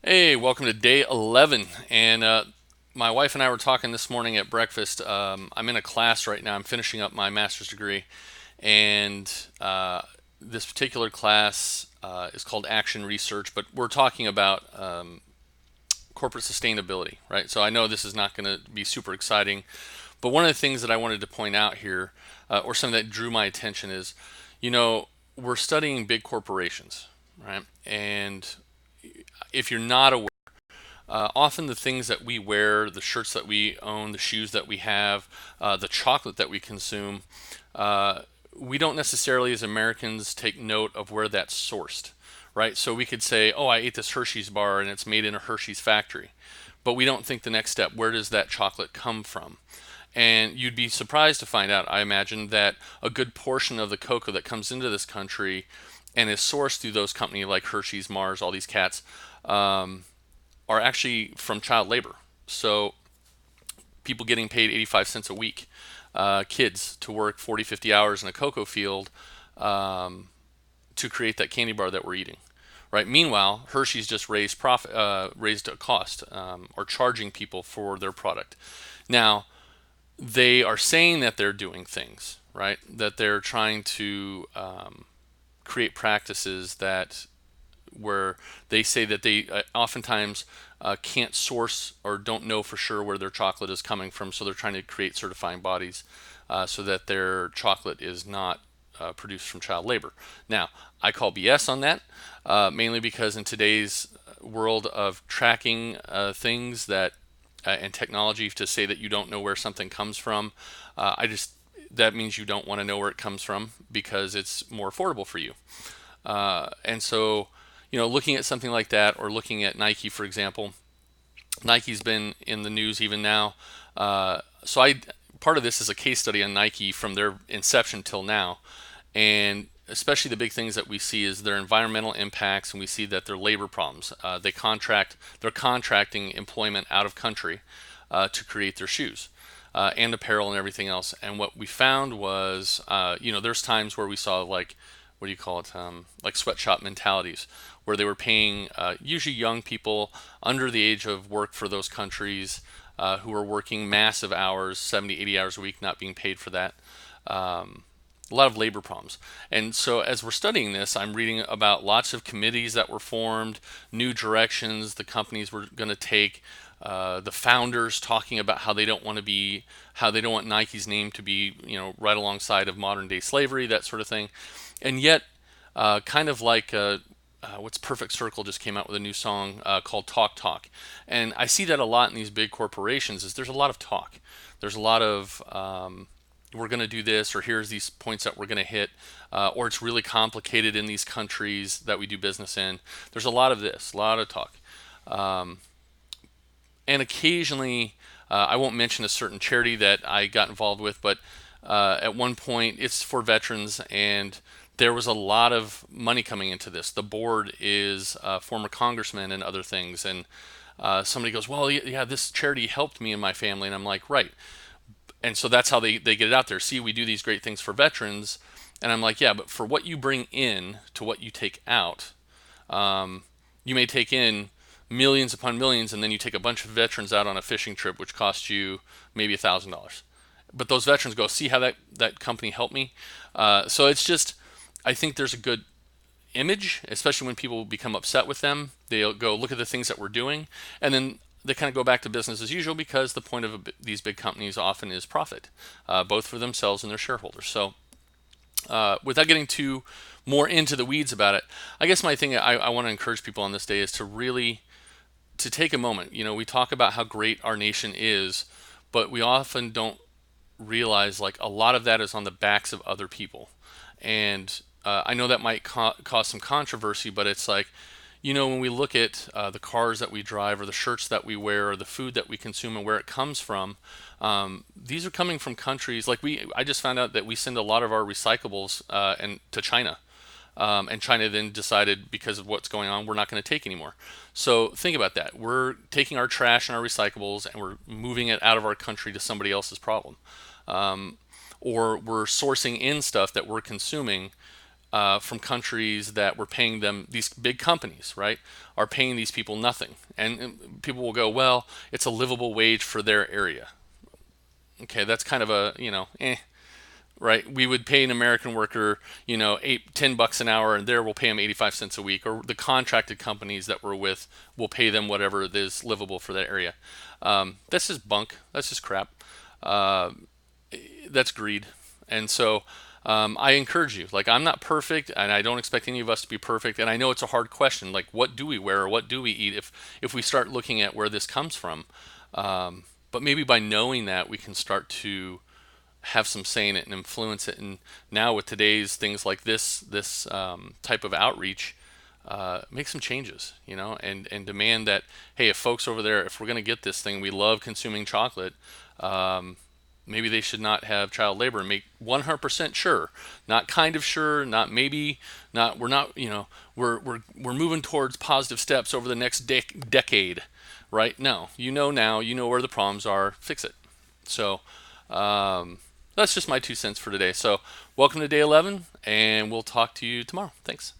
Hey, welcome to day 11. And my wife and I were talking this morning at breakfast. I'm in a class right now. I'm finishing up my master's degree. And this particular class is called Action Research, but we're talking about corporate sustainability, right? So I know this is not going to be super exciting, but one of the things that I wanted to point out here, or something that drew my attention, is you know, we're studying big corporations, right? And if you're not aware, often the things that we wear, the shirts that we own, the shoes that we have, the chocolate that we consume, uh, we don't necessarily, as Americans, take note of where that's sourced, right? So we could say, oh, I ate this Hershey's bar and it's made in a Hershey's factory. But we don't think the next step, where does that chocolate come from? And you'd be surprised to find out, I imagine, that a good portion of the cocoa that comes into this country and is sourced through those companies like Hershey's, Mars, all these cats, are actually from child labor. So people getting paid 85 cents a week, kids to work 40, 50 hours in a cocoa field to create that candy bar that we're eating. Right. Meanwhile, Hershey's just raised a cost, or charging people for their product. Now, they are saying that they're doing things right, that they're trying to create practices that where they say that they oftentimes can't source or don't know for sure where their chocolate is coming from, so they're trying to create certifying bodies so that their chocolate is not produced from child labor. Now, I call BS on that, mainly because in today's world of tracking things that and technology, to say that you don't know where something comes from, I just that means you don't want to know where it comes from because it's more affordable for you. And so, looking at something like that, or looking at Nike, for example, Nike's been in the news even now. So I part of this is a case study on Nike from their inception till now, and especially the big things that we see is their environmental impacts, and we see that their labor problems. They're contracting employment out of country to create their shoes. And apparel and everything else. And what we found was, there's times where we saw, like, what do you call it, like sweatshop mentalities, where they were paying usually young people under the age of work for those countries, who were working massive hours, 70, 80 hours a week, not being paid for that. A lot of labor problems. And so, as we're studying this, I'm reading about lots of committees that were formed, new directions the companies were going to take, the founders talking about how they don't want Nike's name to be, right alongside of modern day slavery, that sort of thing. And yet, kind of like what's Perfect Circle just came out with a new song called Talk Talk. And I see that a lot in these big corporations is there's a lot of talk. There's a lot of we're going to do this, or here's these points that we're going to hit, or it's really complicated in these countries that we do business in. There's a lot of this, a lot of talk. And occasionally, I won't mention a certain charity that I got involved with, but at one point it's for veterans, and there was a lot of money coming into this. The board is former congressmen and other things, and somebody goes, well, yeah, this charity helped me and my family, and I'm like, right. And so that's how they get it out there. See, we do these great things for veterans, and I'm like, yeah, but for what you bring in to what you take out, you may take in millions upon millions, and then you take a bunch of veterans out on a fishing trip, which costs you maybe $1,000. But those veterans go, see how that company helped me. So it's just, I think there's a good image, especially when people become upset with them. They'll go look at the things that we're doing, and then they kind of go back to business as usual, because the point of these big companies often is profit, both for themselves and their shareholders. So without getting too more into the weeds about it, I guess my thing I want to encourage people on this day is to really to take a moment. We talk about how great our nation is, but we often don't realize, like, a lot of that is on the backs of other people. And I know that might cause some controversy, but it's like, when we look at the cars that we drive, or the shirts that we wear, or the food that we consume, and where it comes from, these are coming from countries like I just found out that we send a lot of our recyclables and to China. And China then decided, because of what's going on, we're not going to take anymore. So think about that. We're taking our trash and our recyclables, and we're moving it out of our country to somebody else's problem. Or we're sourcing in stuff that we're consuming from countries that were paying them, these big companies, right, are paying these people nothing. And people will go, well, it's a livable wage for their area. Okay, that's kind of a, right? We would pay an American worker, $10 an hour, and there we'll pay them 85 cents a week. Or the contracted companies that we're with will pay them whatever it is livable for that area. That's just bunk. That's just crap. Uh, that's greed. And so I encourage you. Like, I'm not perfect, and I don't expect any of us to be perfect. And I know it's a hard question. Like, what do we wear or what do we eat? If we start looking at where this comes from, but maybe by knowing that, we can start to have some say in it and influence it. And now with today's things like this type of outreach, make some changes, and demand that, hey, if folks over there, if we're going to get this thing, we love consuming chocolate. Um, Maybe they should not have child labor, and make 100% sure, not kind of sure, not maybe, not we're not, we're moving towards positive steps over the next decade, right? No, now, where the problems are, fix it. So that's just my 2 cents for today. So welcome to day 11, and we'll talk to you tomorrow. Thanks.